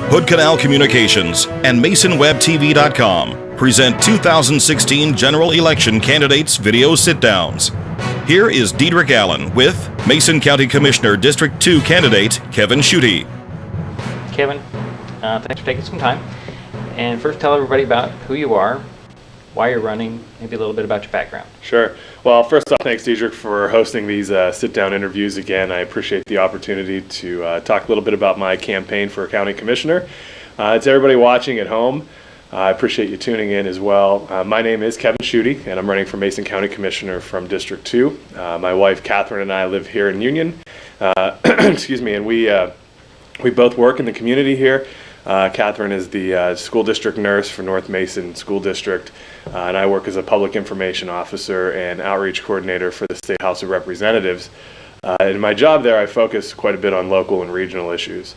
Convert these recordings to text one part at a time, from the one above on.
Hood Canal Communications and MasonWebTV.com present 2016 general election candidates video sit-downs. Here is Diedrich Allen with Mason County Commissioner District 2 candidate Kevin Shutty. Kevin, thanks for taking some time. And first tell everybody about who you are, why you're running, maybe a little bit about your background. Sure. Well, first off, thanks, Diedrich, for hosting these sit-down interviews again. I appreciate the opportunity to talk a little bit about my campaign for county commissioner. To everybody watching at home, I appreciate you tuning in as well. My name is Kevin Shutty, and I'm running for Mason County Commissioner from District 2. My wife, Catherine, and I live here in Union. Excuse me, and we both work in the community here. Catherine is the school district nurse for North Mason School District, and I work as a public information officer and outreach coordinator for the State House of Representatives. In my job there, I focus quite a bit on local and regional issues.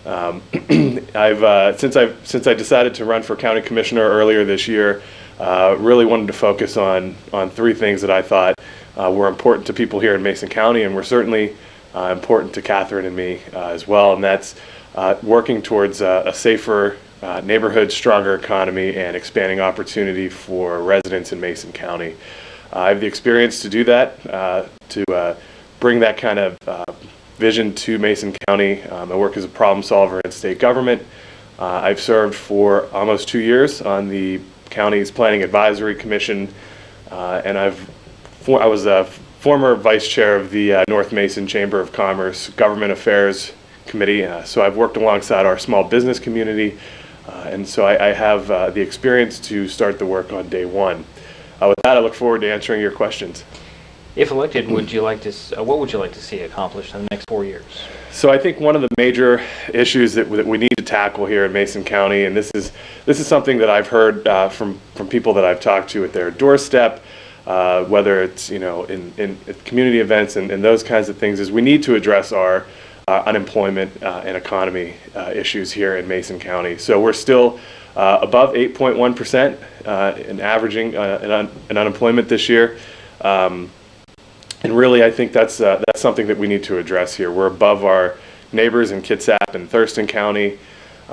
Since I decided to run for county commissioner earlier this year, really wanted to focus on three things that I thought were important to people here in Mason County, and were certainly important to Catherine and me as well, and that's working towards a safer neighborhood, stronger economy, and expanding opportunity for residents in Mason County. I have the experience to do that, to bring that kind of vision to Mason County. I work as a problem solver in state government. I've served for almost 2 years on the county's Planning Advisory Commission, and I was a former vice chair of the North Mason Chamber of Commerce Government Affairs Committee, so I've worked alongside our small business community, and so I have the experience to start the work on day one. With that, I look forward to answering your questions. If elected, what would you like to see accomplished in the next 4 years? So I think one of the major issues that we need to tackle here in Mason County, and this is something that I've heard from people that I've talked to at their doorstep, whether it's in community events and those kinds of things, is we need to address our unemployment and economy issues here in Mason County. So we're still above 8.1% in averaging in unemployment this year. And really, I think that's something that we need to address here. We're above our neighbors in Kitsap and Thurston County.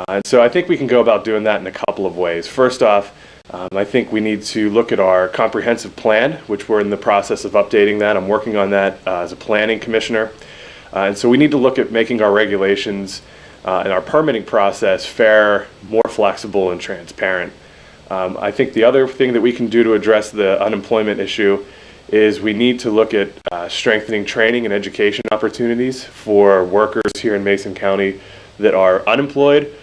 And so I think we can go about doing that in a couple of ways. First off, I think we need to look at our comprehensive plan, which we're in the process of updating that. I'm working on that as a planning commissioner. And so we need to look at making our regulations and our permitting process fair, more flexible, and transparent. I think the other thing that we can do to address the unemployment issue is we need to look at strengthening training and education opportunities for workers here in Mason County that are unemployed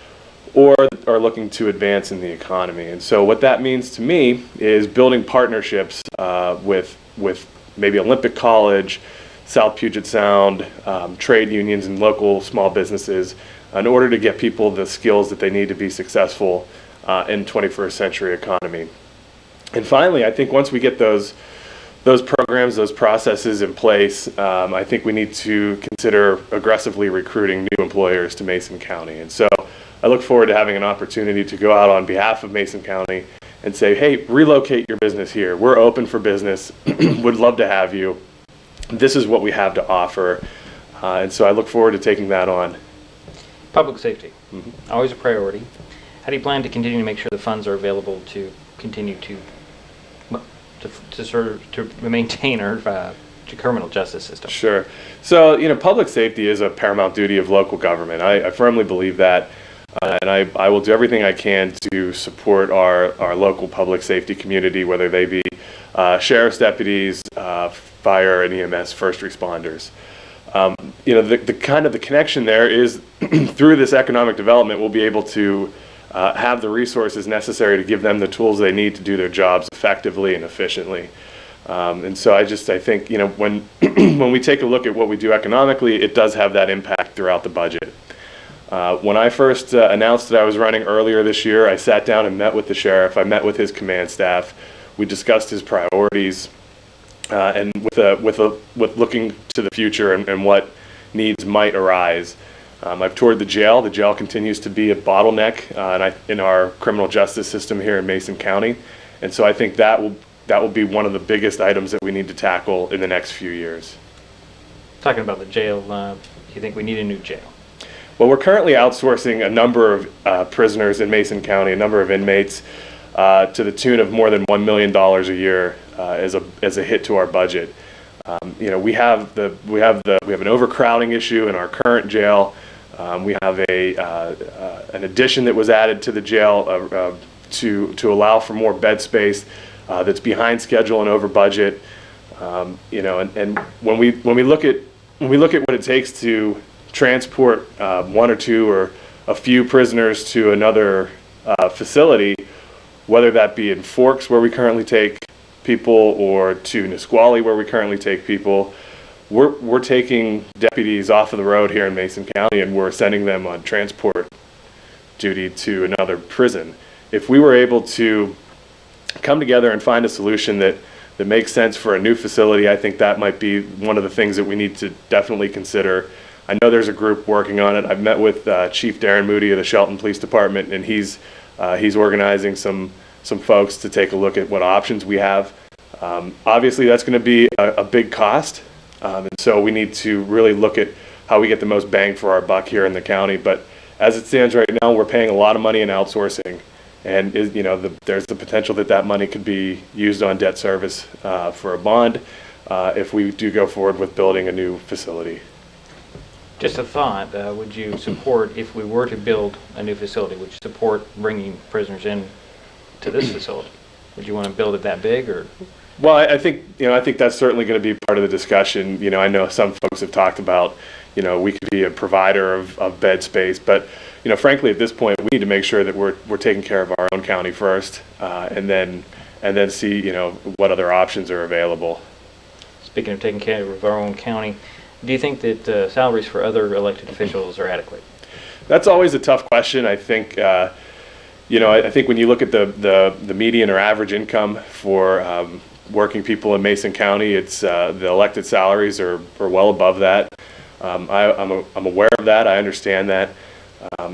or are looking to advance in the economy. And so what that means to me is building partnerships with maybe Olympic College, South Puget Sound, trade unions, and local small businesses in order to get people the skills that they need to be successful in 21st century economy. And finally, I think once we get those programs, those processes in place, I think we need to consider aggressively recruiting new employers to Mason County. And so I look forward to having an opportunity to go out on behalf of Mason County and say, hey, relocate your business here. We're open for business. Would love to have you. This is what we have to offer. And so I look forward to taking that on. Public safety, always a priority. How do you plan to continue to make sure the funds are available to continue to maintain our criminal justice system? Sure. So, public safety is a paramount duty of local government. I firmly believe that, and I will do everything I can to support our local public safety community, whether they be sheriff's deputies, fire and EMS first responders. The connection there is through this economic development, we'll be able to have the resources necessary to give them the tools they need to do their jobs effectively and efficiently. And so I think, when when we take a look at what we do economically, it does have that impact throughout the budget. When I first announced that I was running earlier this year, I sat down and met with the sheriff. I met with his command staff. We discussed his priorities, and with looking to the future and what needs might arise. I've toured the jail. The jail continues to be a bottleneck in our criminal justice system here in Mason County, and so I think that will be one of the biggest items that we need to tackle in the next few years. Talking about the jail, do you think we need a new jail? Well, we're currently outsourcing a number of prisoners in Mason County, a number of inmates, to the tune of more than $1 million a year as a hit to our budget. We have an overcrowding issue in our current jail. We have an addition that was added to the jail to allow for more bed space that's behind schedule and over budget. And when we look at what it takes to transport one or two or a few prisoners to another facility, whether that be in Forks where we currently take people or to Nisqually where we currently take people, we're taking deputies off of the road here in Mason County and we're sending them on transport duty to another prison. If we were able to come together and find a solution that makes sense for a new facility, I think that might be one of the things that we need to definitely consider. I know there's a group working on it. I've met with Chief Darren Moody of the Shelton Police Department, and he's organizing some folks to take a look at what options we have. Obviously, that's going to be a big cost, and so we need to really look at how we get the most bang for our buck here in the county. But as it stands right now, we're paying a lot of money in outsourcing, and there's the potential that money could be used on debt service for a bond if we do go forward with building a new facility. Just a thought, would you support, if we were to build a new facility, would you support bringing prisoners in to this facility? Would you want to build it that big, or? Well, I think that's certainly going to be part of the discussion. I know some folks have talked about, we could be a provider of bed space, but frankly, at this point, we need to make sure that we're taking care of our own county first, and then see what other options are available. Speaking of taking care of our own county, do you think that salaries for other elected officials are adequate? That's always a tough question. I think I think when you look at the median or average income for working people in Mason County, it's the elected salaries are well above that. I'm aware of that. I understand that.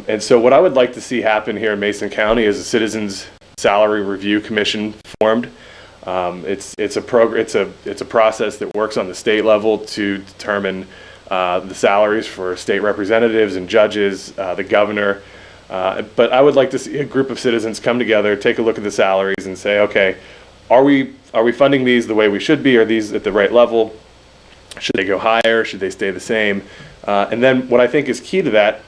And so what I would like to see happen here in Mason County is a Citizens Salary Review Commission formed. It's a process that works on the state level to determine the salaries for state representatives and judges, the governor. But I would like to see a group of citizens come together, take a look at the salaries, and say, okay, are we funding these the way we should be? Are these at the right level? Should they go higher? Should they stay the same? And then what I think is key to that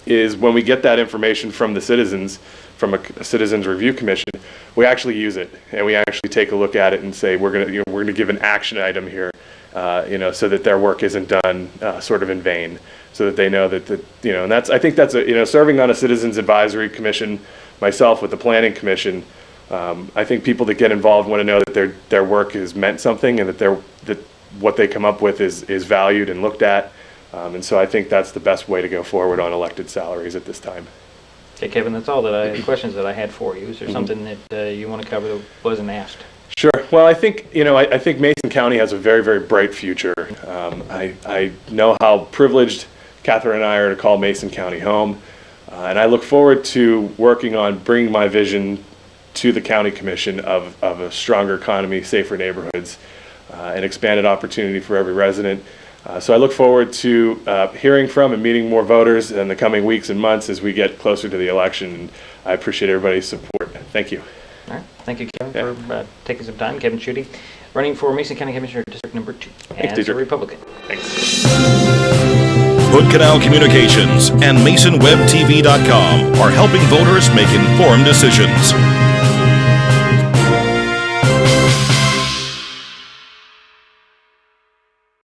is when we get that information from the citizens, from a Citizens Review Commission, we actually use it and we actually take a look at it and say we're going to give an action item here, so that their work isn't done sort of in vain, so that they know that and I think that's serving on a Citizens Advisory Commission, myself with the Planning Commission. I think people that get involved want to know that their work has meant something and that what they come up with is valued and looked at, and so I think that's the best way to go forward on elected salaries at this time. Okay, Kevin, that's all the questions that I had for you. Is there something that you want to cover that wasn't asked? Sure. Well, I think I think Mason County has a very, very bright future. I know how privileged Catherine and I are to call Mason County home, and I look forward to working on bringing my vision to the County Commission of a stronger economy, safer neighborhoods, and expanded opportunity for every resident. So I look forward to hearing from and meeting more voters in the coming weeks and months as we get closer to the election. And I appreciate everybody's support. Thank you. All right. Thank you, Kevin, for taking some time. Kevin Shutty, running for Mason County Commissioner, District Number 2, as a Republican. Thanks. Hood Canal Communications and MasonWebTV.com are helping voters make informed decisions.